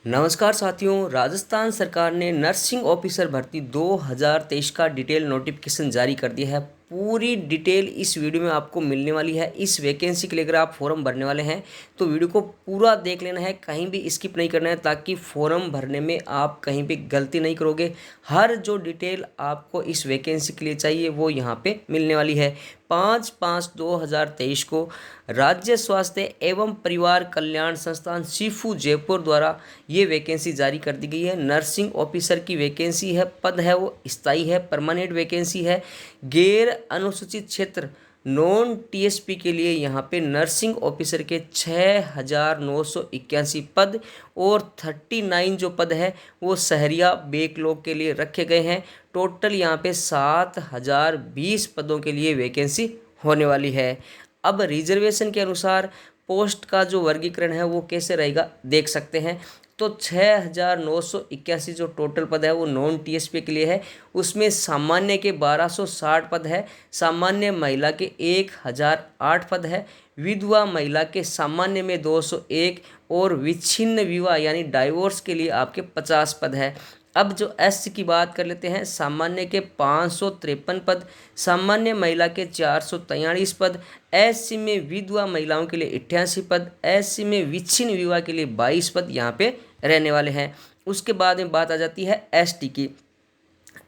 नमस्कार साथियों, राजस्थान सरकार ने नर्सिंग ऑफिसर भर्ती 2023 का डिटेल नोटिफिकेशन जारी कर दिया है। पूरी डिटेल इस वीडियो में आपको मिलने वाली है। इस वैकेंसी के लिए अगर आप फॉर्म भरने वाले हैं तो वीडियो को पूरा देख लेना है, कहीं भी स्किप नहीं करना है, ताकि फॉर्म भरने में आप कहीं भी गलती नहीं करोगे। हर जो डिटेल आपको इस वैकेंसी के लिए चाहिए वो यहाँ पे मिलने वाली है। 5/5/2023 को राज्य स्वास्थ्य एवं परिवार कल्याण संस्थान सीफू जयपुर द्वारा ये वैकेंसी जारी कर दी गई है। नर्सिंग ऑफिसर की वैकेंसी है, पद है वो स्थायी है, परमानेंट वैकेंसी है। गैर अनुसूचित क्षेत्र नॉन टीएसपी के लिए यहाँ पे नर्सिंग ऑफिसर के 6,981 पद और 39 जो पद है वो शहरिया बैकलॉग के लिए रखे गए हैं। टोटल यहाँ पे 7,020 पदों के लिए वैकेंसी होने वाली है। अब रिजर्वेशन के अनुसार पोस्ट का जो वर्गीकरण है वो कैसे रहेगा देख सकते हैं। तो 6,981 जो टोटल पद है वो नॉन टीएसपी के लिए है। उसमें सामान्य के 1,260 पद है, सामान्य महिला के 1,008 पद है, विधवा महिला के सामान्य में 201 और विच्छिन्न विवाह यानी डाइवोर्स के लिए आपके 50 पद है। अब जो एस की बात कर लेते हैं, सामान्य के 553 पद, सामान्य महिला के 443 पद, एससी में विधवा महिलाओं के लिए 88 पद, एससी में विच्छिन्न विवाह के लिए 22 पद यहाँ पे रहने वाले हैं। उसके बाद में बात आ जाती है एसटी की।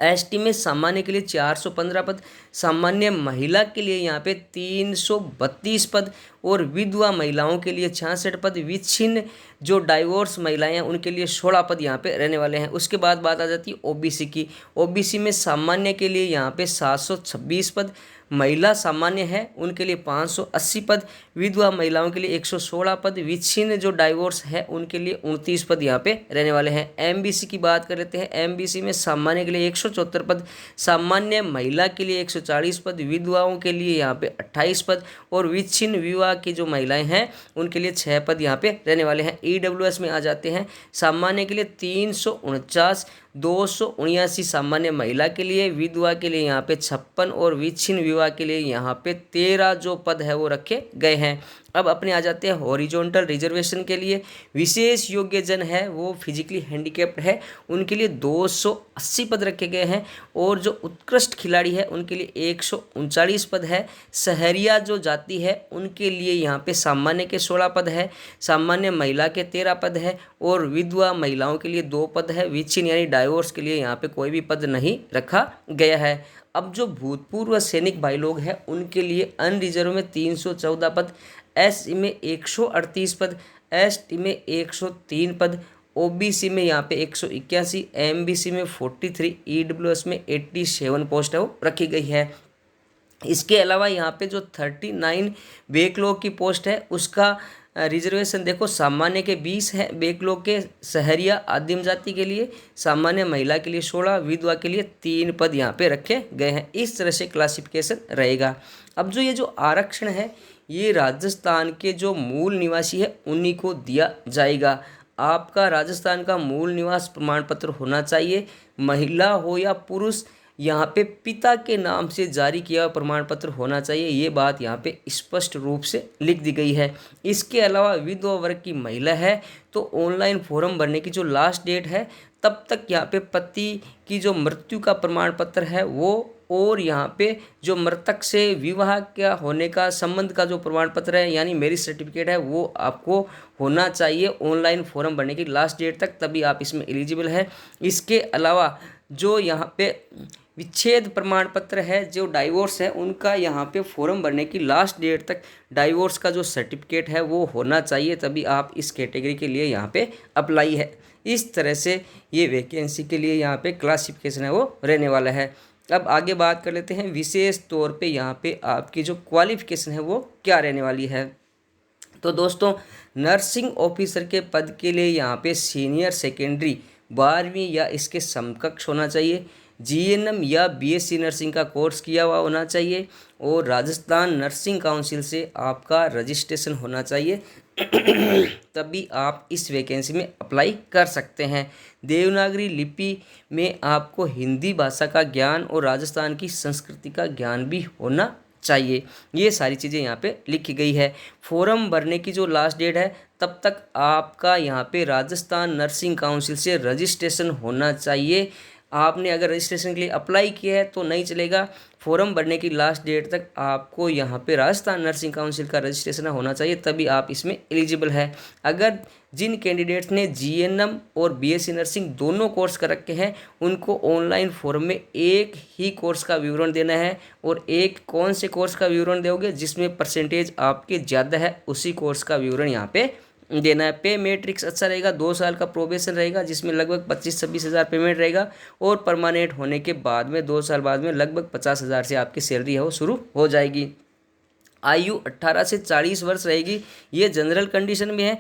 एसटी में सामान्य के लिए 415 पद, सामान्य महिला के लिए यहाँ पे 332 पद और विधवा महिलाओं के लिए 66 पद, विच्छिन्न जो डाइवोर्स महिलाएं हैं उनके लिए 16 पद यहाँ पे रहने वाले हैं। उसके बाद बात आ जाती है ओबीसी की। ओबीसी में सामान्य के लिए यहाँ पे 726 पद, महिला सामान्य है उनके लिए 580 पद, विधवा महिलाओं के लिए 116 पद, विच्छिन्न जो डाइवोर्स है उनके लिए 29 पद यहाँ पे रहने वाले हैं। एमबीसी की बात कर लेते हैं। एमबीसी में सामान्य के लिए 174 पद, सामान्य महिला के लिए 140 पद, विधवाओं के लिए यहाँ पे 28 पद और विच्छिन्न विवाह की जो महिलाएं हैं उनके लिए 6 पद यहाँ पे रहने वाले हैं। ईडब्ल्यूएस में आ जाते हैं। सामान्य के लिए 349, 279 सामान्य महिला के लिए, विधवा के लिए यहाँ पे 56 और विच्छिन्न विवाह के लिए यहाँ पे 13 जो पद है वो रखे गए हैं। अब अपने आ जाते हैं हॉरिजॉन्टल रिजर्वेशन के लिए। विशेष योग्य जन है वो फिजिकली हैंडीकैप्ड है उनके लिए 280 पद रखे गए हैं और जो उत्कृष्ट खिलाड़ी है उनके लिए 139 पद है। शहरिया जो जाति है उनके लिए यहाँ पे सामान्य के 16 पद है, सामान्य महिला के 13 पद है और विधवा महिलाओं के लिए 2 पद है। विच्छिन्न यानी डाइवोर्स के लिए यहाँ पे कोई भी पद नहीं रखा गया है। अब जो भूतपूर्व सैनिक भाई लोग हैं उनके लिए अनरिजर्व में 314 पद, एससी में 138 पद, एसटी में 103 पद, ओबीसी में यहाँ पे 181, एमबीसी में 43, ईडब्ल्यूएस में 87 पोस्ट है वो रखी गई है। इसके अलावा यहाँ पे जो 39 बैकलॉग की पोस्ट है उसका रिजर्वेशन देखो, सामान्य के 20 है, बैकलॉग के शहरिया आदिम जाति के लिए, सामान्य महिला के लिए 16, विधवा के लिए 3 पद यहाँ पे रखे गए हैं। इस तरह से क्लासिफिकेशन रहेगा। अब जो ये जो आरक्षण है ये राजस्थान के जो मूल निवासी है उन्हीं को दिया जाएगा। आपका राजस्थान का मूल निवास प्रमाण पत्र होना चाहिए, महिला हो या पुरुष, यहाँ पे पिता के नाम से जारी किया हुआ प्रमाण पत्र होना चाहिए। ये बात यहाँ पे स्पष्ट रूप से लिख दी गई है। इसके अलावा विधवा वर्ग की महिला है तो ऑनलाइन फॉर्म भरने की जो लास्ट डेट है तब तक यहाँ पे पति की जो मृत्यु का प्रमाण पत्र है वो और यहाँ पे जो मृतक से विवाह क्या होने का संबंध का जो प्रमाण पत्र है यानी मैरिज सर्टिफिकेट है वो आपको होना चाहिए ऑनलाइन फॉर्म भरने की लास्ट डेट तक, तभी आप इसमें एलिजिबल है। इसके अलावा जो यहाँ पे विच्छेद प्रमाण पत्र है, जो डाइवोर्स है उनका यहाँ पे फॉर्म भरने की लास्ट डेट तक डाइवोर्स का जो सर्टिफिकेट है वो होना चाहिए, तभी आप इस कैटेगरी के लिए यहाँ पे अप्लाई है। इस तरह से ये वैकेंसी के लिए यहाँ पे क्लासिफिकेशन है वो रहने वाला है। अब आगे बात कर लेते हैं विशेष तौर पे यहाँ पे आपकी जो क्वालिफिकेशन है वो क्या रहने वाली है। तो दोस्तों, नर्सिंग ऑफिसर के पद के लिए यहाँ पे सीनियर सेकेंडरी 12वीं या इसके समकक्ष होना चाहिए, जीएनएम या बीएससी नर्सिंग का कोर्स किया हुआ होना चाहिए और राजस्थान नर्सिंग काउंसिल से आपका रजिस्ट्रेशन होना चाहिए तभी आप इस वैकेंसी में अप्लाई कर सकते हैं। देवनागरी लिपि में आपको हिंदी भाषा का ज्ञान और राजस्थान की संस्कृति का ज्ञान भी होना चाहिए। ये सारी चीज़ें यहाँ पे लिखी गई है। फॉर्म भरने की जो लास्ट डेट है तब तक आपका यहाँ पे राजस्थान नर्सिंग काउंसिल से रजिस्ट्रेशन होना चाहिए। आपने अगर रजिस्ट्रेशन के लिए अप्लाई किया है तो नहीं चलेगा, फॉर्म भरने की लास्ट डेट तक आपको यहाँ पे राजस्थान नर्सिंग काउंसिल का रजिस्ट्रेशन होना चाहिए, तभी आप इसमें एलिजिबल है। अगर जिन कैंडिडेट्स ने जीएनएम और बीएससी नर्सिंग दोनों कोर्स कर रखे हैं उनको ऑनलाइन फॉर्म में एक ही कोर्स का विवरण देना है, और एक कौन से कोर्स का विवरण दोगे जिसमें परसेंटेज आपके ज़्यादा है उसी कोर्स का विवरण यहाँ पे देना है। पे मैट्रिक्स अच्छा रहेगा, 2 साल का प्रोबेशन रहेगा जिसमें लगभग 25-26 हज़ार पेमेंट रहेगा, और परमानेंट होने के बाद में 2 साल बाद में लगभग 50 हज़ार से आपकी सैलरी है वो शुरू हो जाएगी। आयु 18 से 40 वर्ष रहेगी, ये जनरल कंडीशन में है।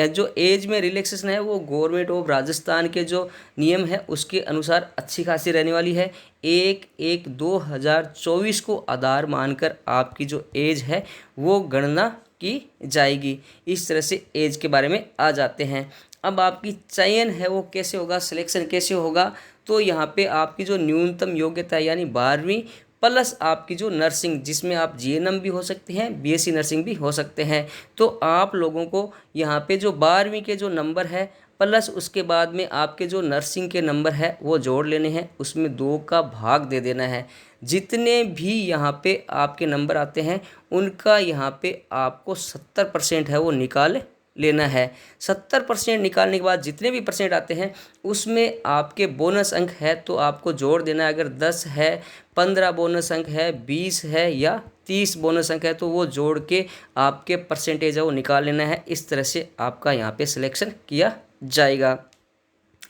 जो एज में रिलैक्सेशन है वो गवर्नमेंट ऑफ राजस्थान के जो नियम है उसके अनुसार अच्छी खासी रहने वाली है। 1/1/2024 को आधार मानकर आपकी जो एज है वो गणना की जाएगी। इस तरह से एज के बारे में आ जाते हैं। अब आपकी चयन है वो कैसे होगा, सिलेक्शन कैसे होगा, तो यहाँ पे आपकी जो न्यूनतम योग्यता है यानी 12वीं प्लस आपकी जो नर्सिंग, जिसमें आप जीएनएम भी हो सकते हैं, बीएससी नर्सिंग भी हो सकते हैं, तो आप लोगों को यहाँ पे जो 12वीं के जो नंबर है प्लस उसके बाद में आपके जो नर्सिंग के नंबर है वो जोड़ लेने हैं, उसमें 2 का भाग दे देना है। जितने भी यहाँ पे आपके नंबर आते हैं उनका यहाँ पे आपको 70% है वो निकाल लेना है। 70% निकालने के बाद जितने भी परसेंट आते हैं उसमें आपके बोनस अंक है तो आपको जोड़ देना है। अगर 10 है, 15 बोनस अंक है, 20 है या 30 बोनस अंक है तो वो जोड़ के आपके परसेंटेज है वो निकाल लेना है। इस तरह से आपका यहाँ पे सिलेक्शन किया जाएगा।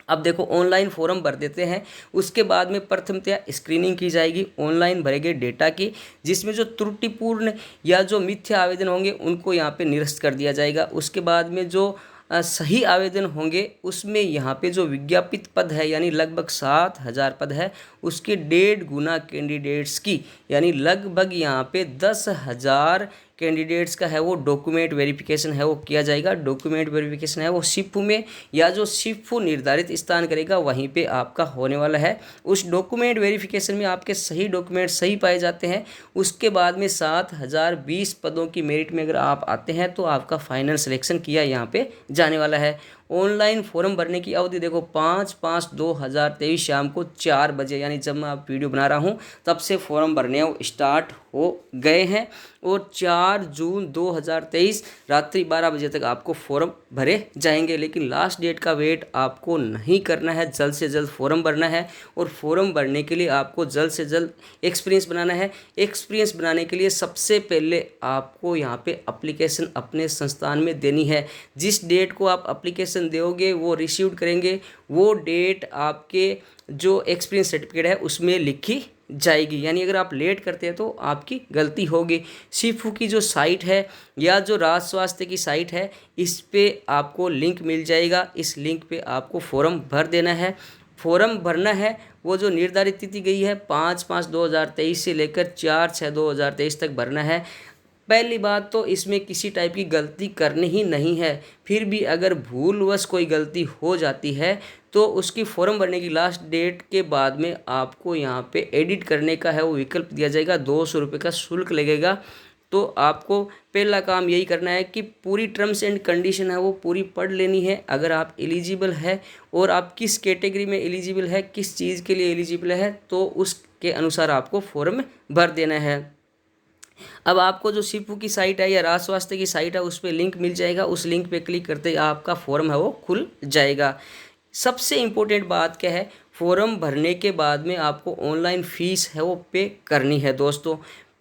अब देखो ऑनलाइन फॉर्म भर देते हैं, उसके बाद में प्रथमतया स्क्रीनिंग की जाएगी ऑनलाइन भरे गए डेटा की, जिसमें जो त्रुटिपूर्ण या जो मिथ्या आवेदन होंगे उनको यहाँ पे निरस्त कर दिया जाएगा। उसके बाद में जो सही आवेदन होंगे उसमें यहाँ पे जो विज्ञापित पद है यानी लगभग 7,000 पद है उसके 1.5 गुना कैंडिडेट्स की यानी लगभग यहाँ पे 10,000 कैंडिडेट्स का है वो डॉक्यूमेंट वेरिफिकेशन है वो किया जाएगा। डॉक्यूमेंट वेरिफिकेशन है वो शिफ्ट में या जो शिफ्ट निर्धारित स्थान करेगा वहीं पे आपका होने वाला है। उस डॉक्यूमेंट वेरिफिकेशन में आपके सही डॉक्यूमेंट सही पाए जाते हैं। उसके बाद में 7,020 पदों की मेरिट में अगर आप आते हैं तो आपका फाइनल सिलेक्शन किया यहाँ पे जाने वाला है। ऑनलाइन फॉर्म भरने की अवधि देखो 5/5/2023 शाम को 4 बजे, यानी जब मैं आप वीडियो बना रहा हूँ तब से फॉर्म भरने स्टार्ट हो गए हैं, और 4 जून 2023 रात्रि 12 बजे तक आपको फॉर्म भरे जाएंगे। लेकिन लास्ट डेट का वेट आपको नहीं करना है, जल्द से जल्द फॉर्म भरना है। और फॉर्म भरने के लिए आपको जल्द से जल्द एक्सपीरियंस बनाना है। एक्सपीरियंस बनाने के लिए सबसे पहले आपको यहाँ पे एप्लीकेशन अपने संस्थान में देनी है। जिस डेट को आप एप्लीकेशन दोगे वो रिसीव करेंगे, वो डेट आपके जो एक्सपीरियंस सर्टिफिकेट है उसमें लिखी जाएगी। यानी अगर आप लेट करते हैं तो आपकी गलती होगी। सीफू की जो साइट है या जो राज स्वास्थ्य की साइट है इस पे आपको लिंक मिल जाएगा। इस लिंक पे आपको फॉर्म भर देना है। फॉर्म भरना है वो जो निर्धारित तिथि गई है 5/5/2023 से लेकर 4/6/2023 तक भरना है। पहली बात तो इसमें किसी टाइप की गलती करनी ही नहीं है। फिर भी अगर भूलवश कोई गलती हो जाती है तो उसकी फॉर्म भरने की लास्ट डेट के बाद में आपको यहाँ पे एडिट करने का है वो विकल्प दिया जाएगा। 200 रुपये का शुल्क लगेगा। तो आपको पहला काम यही करना है कि पूरी टर्म्स एंड कंडीशन है वो पूरी पढ़ लेनी है। अगर आप एलिजिबल है और आप किस कैटेगरी में एलिजिबल है, किस चीज़ के लिए एलिजिबल है, तो उसके अनुसार आपको फॉर्म भर देना है। अब आपको जो सीफू की साइट है या राज स्वास्थ्य की साइट है उस पर लिंक मिल जाएगा। उस लिंक पे क्लिक करते ही आपका फॉर्म है वो खुल जाएगा। सबसे इम्पोर्टेंट बात क्या है, फॉर्म भरने के बाद में आपको ऑनलाइन फ़ीस है वो पे करनी है। दोस्तों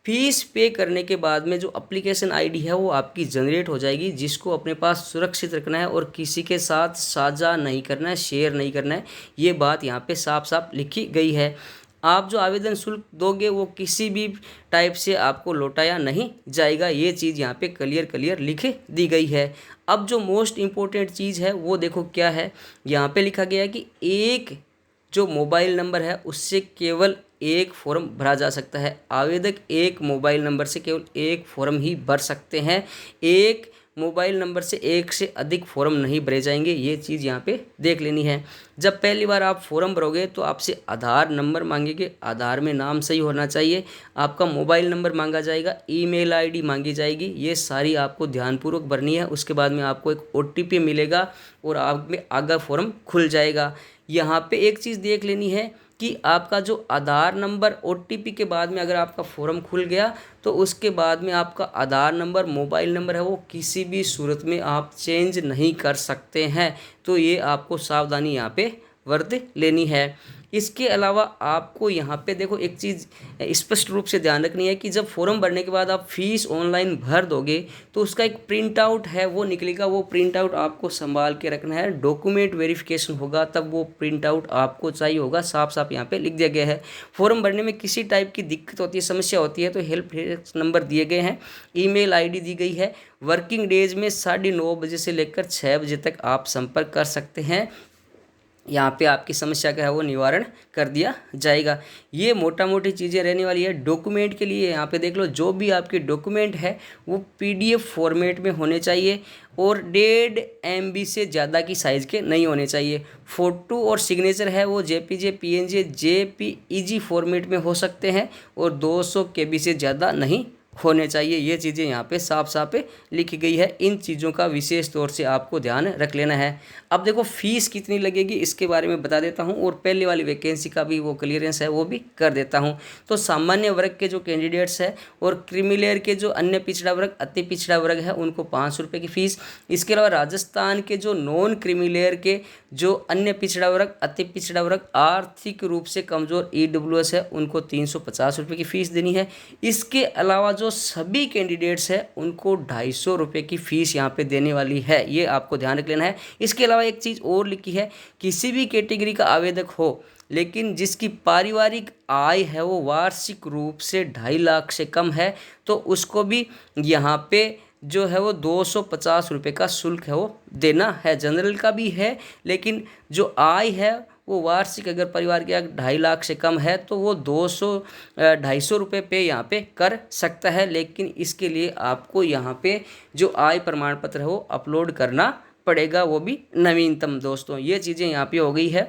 फीस पे करने के बाद में जो एप्लीकेशन आईडी है वो आपकी जनरेट हो जाएगी, जिसको अपने पास सुरक्षित रखना है और किसी के साथ साझा नहीं करना है, शेयर नहीं करना है। ये बात यहाँ पे साफ साफ लिखी गई है। आप जो आवेदन शुल्क दोगे वो किसी भी टाइप से आपको लौटाया नहीं जाएगा। ये चीज़ यहाँ पे क्लियर लिख दी गई है। अब जो मोस्ट इम्पोर्टेंट चीज़ है वो देखो क्या है, यहाँ पे लिखा गया है कि एक जो मोबाइल नंबर है उससे केवल एक फॉर्म भरा जा सकता है। आवेदक एक मोबाइल नंबर से केवल एक फॉर्म ही भर सकते हैं। एक मोबाइल नंबर से एक से अधिक फॉर्म नहीं भरे जाएंगे, ये चीज़ यहाँ पे देख लेनी है। जब पहली बार आप फॉर्म भरोगे तो आपसे आधार नंबर मांगेंगे, आधार में नाम सही होना चाहिए, आपका मोबाइल नंबर मांगा जाएगा, ईमेल आईडी मांगी जाएगी, ये सारी आपको ध्यानपूर्वक भरनी है। उसके बाद में आपको एक OTP मिलेगा और आप में आगे फॉर्म खुल जाएगा। यहाँ पे एक चीज़ देख लेनी है कि आपका जो आधार नंबर OTP के बाद में अगर आपका फॉर्म खुल गया तो उसके बाद में आपका आधार नंबर मोबाइल नंबर है वो किसी भी सूरत में आप चेंज नहीं कर सकते हैं। तो ये आपको सावधानी यहाँ पे बरत लेनी है। इसके अलावा आपको यहाँ पे देखो एक चीज़ स्पष्ट रूप से ध्यान रखनी है कि जब फॉर्म भरने के बाद आप फीस ऑनलाइन भर दोगे तो उसका एक प्रिंट आउट है वो निकलेगा, वो प्रिंट आउट आपको संभाल के रखना है। डॉक्यूमेंट वेरिफिकेशन होगा तब वो प्रिंट आउट आपको चाहिए होगा, साफ साफ यहाँ पे लिख दिया गया है। फॉर्म भरने में किसी टाइप की दिक्कत होती है, समस्या होती है तो हेल्प डेस्क नंबर दिए गए हैं, ईमेल आईडी दी गई है। वर्किंग डेज में 9:30 बजे से लेकर 6 बजे तक आप संपर्क कर सकते हैं। यहाँ पे आपकी समस्या का है वो निवारण कर दिया जाएगा। ये मोटा मोटी चीज़ें रहने वाली है। डॉक्यूमेंट के लिए यहाँ पे देख लो, जो भी आपके डॉक्यूमेंट है वो PDF फॉर्मेट में होने चाहिए और 1.5 MB से ज़्यादा की साइज़ के नहीं होने चाहिए। फ़ोटो और सिग्नेचर है वो JPG PNG JPEG फॉर्मेट में हो सकते हैं और 200 KB से ज़्यादा नहीं होने चाहिए। ये चीज़ें यहाँ पे साफ साफ लिखी गई है। इन चीज़ों का विशेष तौर से आपको ध्यान रख लेना है। अब देखो फीस कितनी लगेगी इसके बारे में बता देता हूँ और पहले वाली वैकेंसी का भी वो क्लियरेंस है वो भी कर देता हूँ। तो सामान्य वर्ग के जो कैंडिडेट्स है और क्रीमी के जो अन्य पिछड़ा वर्ग अति पिछड़ा वर्ग है उनको 500 रुपये की फ़ीस। इसके अलावा राजस्थान के जो नॉन क्रीमी के जो अन्य पिछड़ा वर्ग अति पिछड़ा वर्ग आर्थिक रूप से कमज़ोर EWS है उनको 350 रुपये की फ़ीस देनी है। इसके अलावा जो सभी कैंडिडेट्स हैं उनको 250 रुपये की फ़ीस यहाँ पे देने वाली है, ये आपको ध्यान रख लेना है। इसके अलावा एक चीज़ और लिखी है, किसी भी कैटेगरी का आवेदक हो लेकिन जिसकी पारिवारिक आय है वो वार्षिक रूप से 2.5 लाख से कम है तो उसको भी यहाँ पे जो है वो 250 रुपये का शुल्क है वो देना है। जनरल का भी है लेकिन जो आय है वो वार्षिक अगर परिवार के 2.5 लाख से कम है तो वो 250 रुपये पे यहाँ पे कर सकता है। लेकिन इसके लिए आपको यहाँ पे जो आय प्रमाण पत्र है वो अपलोड करना पड़ेगा, वो भी नवीनतम। दोस्तों ये चीज़ें यहाँ पे हो गई है।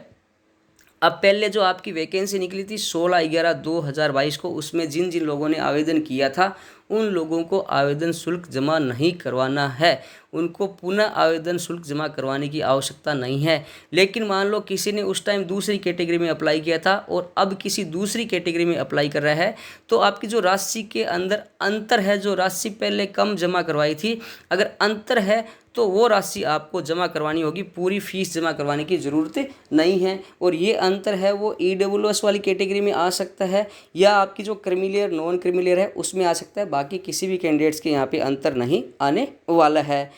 अब पहले जो आपकी वैकेंसी निकली थी 16/11/2022 को, उसमें जिन जिन लोगों ने आवेदन किया था उन लोगों को आवेदन शुल्क जमा नहीं करवाना है, उनको पुनः आवेदन शुल्क जमा करवाने की आवश्यकता नहीं है। लेकिन मान लो किसी ने उस टाइम दूसरी कैटेगरी में अप्लाई किया था और अब किसी दूसरी कैटेगरी में अप्लाई कर रहा है तो आपकी जो राशि के अंदर अंतर है, जो राशि पहले कम जमा करवाई थी, अगर अंतर है तो वो राशि आपको जमा करवानी होगी, पूरी फीस जमा करवाने की ज़रूरत नहीं है। और ये अंतर है वो EWS वाली कैटेगरी में आ सकता है या आपकी जो क्रीमिलियर नॉन क्रीमिलियर है उसमें आ सकता है, बाकी किसी भी कैंडिडेट्स के यहाँ पे अंतर नहीं आने वाला है।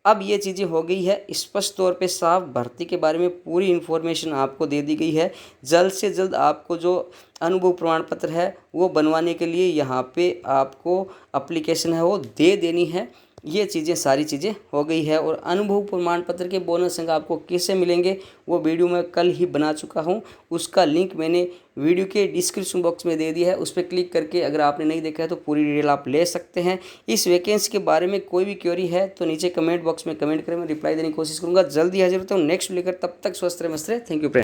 अब ये चीज़ें हो गई है, स्पष्ट तौर पे साफ भर्ती के बारे में पूरी इन्फॉर्मेशन आपको दे दी गई है। जल्द से जल्द आपको जो अनुभव प्रमाण पत्र है वो बनवाने के लिए यहाँ पे आपको एप्लीकेशन है वो दे देनी है। ये चीज़ें सारी चीज़ें हो गई है। और अनुभव प्रमाण पत्र के बोनस अंक आपको कैसे मिलेंगे वो वीडियो मैं कल ही बना चुका हूँ, उसका लिंक मैंने वीडियो के डिस्क्रिप्शन बॉक्स में दे दिया है, उस पर क्लिक करके अगर आपने नहीं देखा है तो पूरी डिटेल आप ले सकते हैं। इस वैकेंसी के बारे में कोई भी क्वेरी है तो नीचे कमेंट बॉक्स में कमेंट करें, मैं रिप्लाई देने की कोशिश करूँगा। जल्दी हाजिर होता हूँ नेक्स्ट लेकर, तब तक स्वस्थ रहे मस्त रहे। Thank you friend.